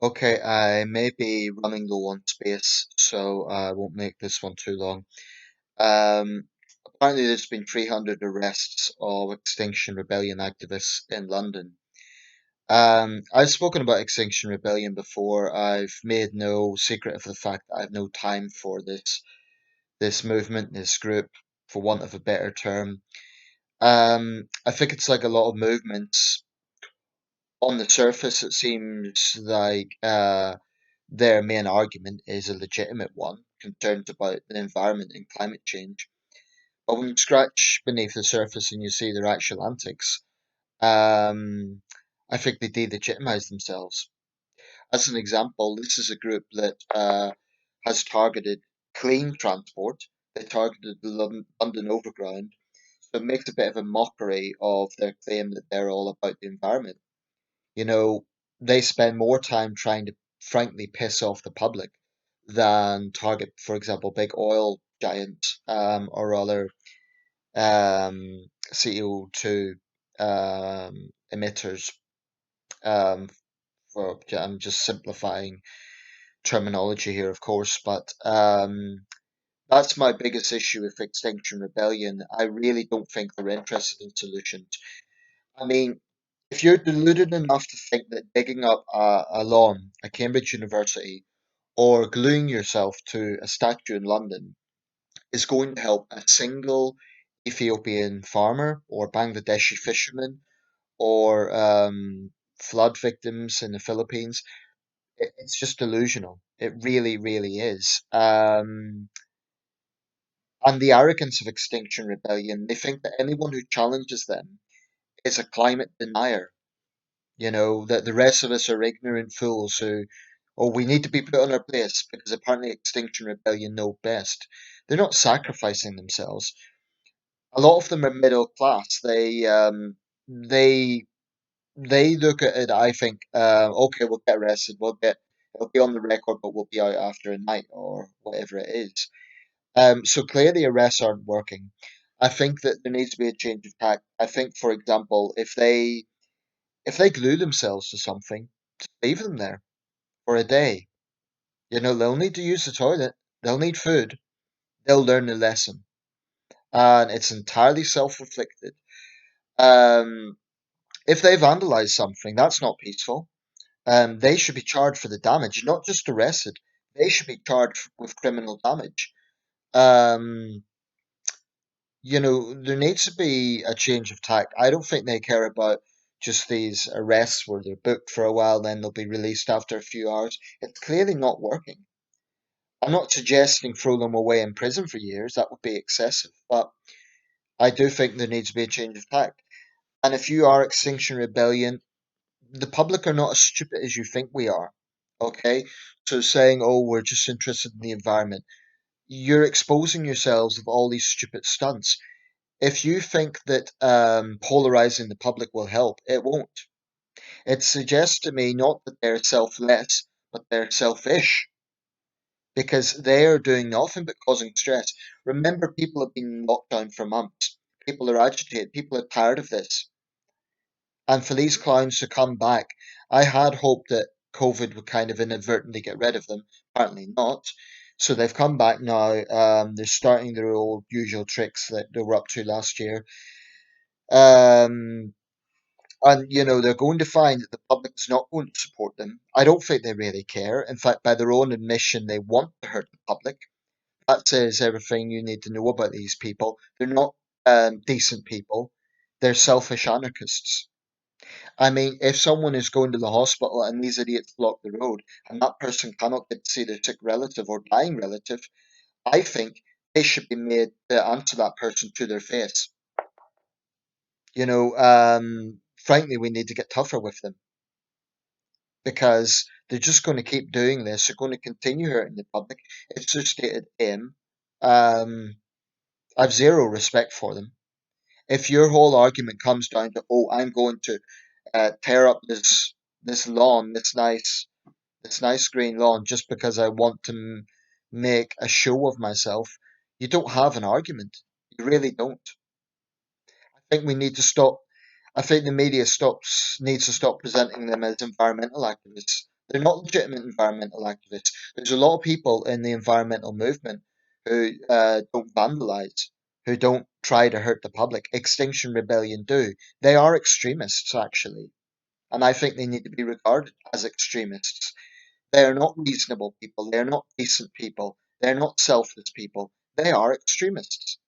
Okay, I may be running low on space, so I won't make this one too long. Um, Apparently, there's been 300 arrests of Extinction Rebellion activists in London. I've spoken about Extinction Rebellion before. I've made no secret of the fact that I have no time for this movement, this group, for want of a better term. I think it's like a lot of movements. On the surface, it seems like their main argument is a legitimate one, concerns about the environment and climate change. But when you scratch beneath the surface and you see their actual antics, um, I think they delegitimize themselves. As an example, this is a group that has targeted clean transport. They targeted the London Overground. So it makes a bit of a mockery of their claim that they're all about the environment. You know, they spend more time trying to frankly piss off the public than target, for example, big oil giants or other CO2 emitters. I'm just simplifying terminology here, of course, but that's my biggest issue with Extinction Rebellion. I really don't think they're interested in solutions. I mean, if you're deluded enough to think that digging up a lawn at Cambridge University or gluing yourself to a statue in London is going to help a single Ethiopian farmer or Bangladeshi fisherman or flood victims in the Philippines, it's just delusional. It really, really is. And the arrogance of Extinction Rebellion, they think that anyone who challenges them is a climate denier. You know, that the rest of us are ignorant fools who, oh, we need to be put on our place because apparently Extinction Rebellion know best. They're not sacrificing themselves. A lot of them are middle class. They they look at it, I think, okay, we'll get arrested, it'll be on the record, but we'll be out after a night or whatever it is. So clearly arrests aren't working. I think that there needs to be a change of tack. I think, for example, if they glue themselves to something, just leave them there for a day. You know, they'll need to use the toilet, they'll need food, they'll learn a lesson. And it's entirely self-inflicted. Um, if they vandalize something, that's not peaceful. They should be charged for the damage, not just arrested. They should be charged with criminal damage. Um, there needs to be a change of tack. I don't think they care about just these arrests where they're booked for a while, then they'll be released after a few hours. It's clearly not working. I'm not suggesting throw them away in prison for years, that would be excessive, but I do think there needs to be a change of tack. And if you are Extinction Rebellion, the public are not as stupid as you think we are. Okay? So saying, oh, we're just interested in the environment, you're exposing yourselves of all these stupid stunts. If you think that polarizing the public will help, it won't. It suggests to me not that they're selfless, but they're selfish because they are doing nothing but causing stress. Remember, people have been locked down for months. People are agitated. People are tired of this. And for these clowns to come back, I had hoped that COVID would kind of inadvertently get rid of them. Apparently not. So they've come back now. They're starting their old usual tricks that they were up to last year. Um, and they're going to find that the public is not going to support them. I don't think they really care. In fact, by their own admission, they want to hurt the public. That says everything you need to know about these people. They're not decent people. They're selfish anarchists. I mean, if someone is going to the hospital and these idiots block the road and that person cannot get to see their sick relative or dying relative, I think they should be made to answer that person to their face. Frankly, we need to get tougher with them because they're just going to keep doing this. They're going to continue hurting the public. It's their stated aim. Um, I've zero respect for them. If your whole argument comes down to, oh, I'm going to tear up this lawn, this nice green lawn, just because I want to make a show of myself, you don't have an argument. You really don't. I think we need to stop. I think the media stops needs to stop presenting them as environmental activists. They're not legitimate environmental activists. There's a lot of people in the environmental movement who don't vandalize, who don't try to hurt the public. Extinction Rebellion do. They are extremists, actually, and I think they need to be regarded as extremists. They are not reasonable people. They are not decent people. They're not selfless people. They are extremists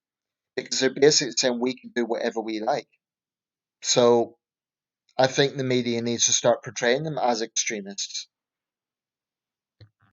because they're basically saying we can do whatever we like. So I think the media needs to start portraying them as extremists.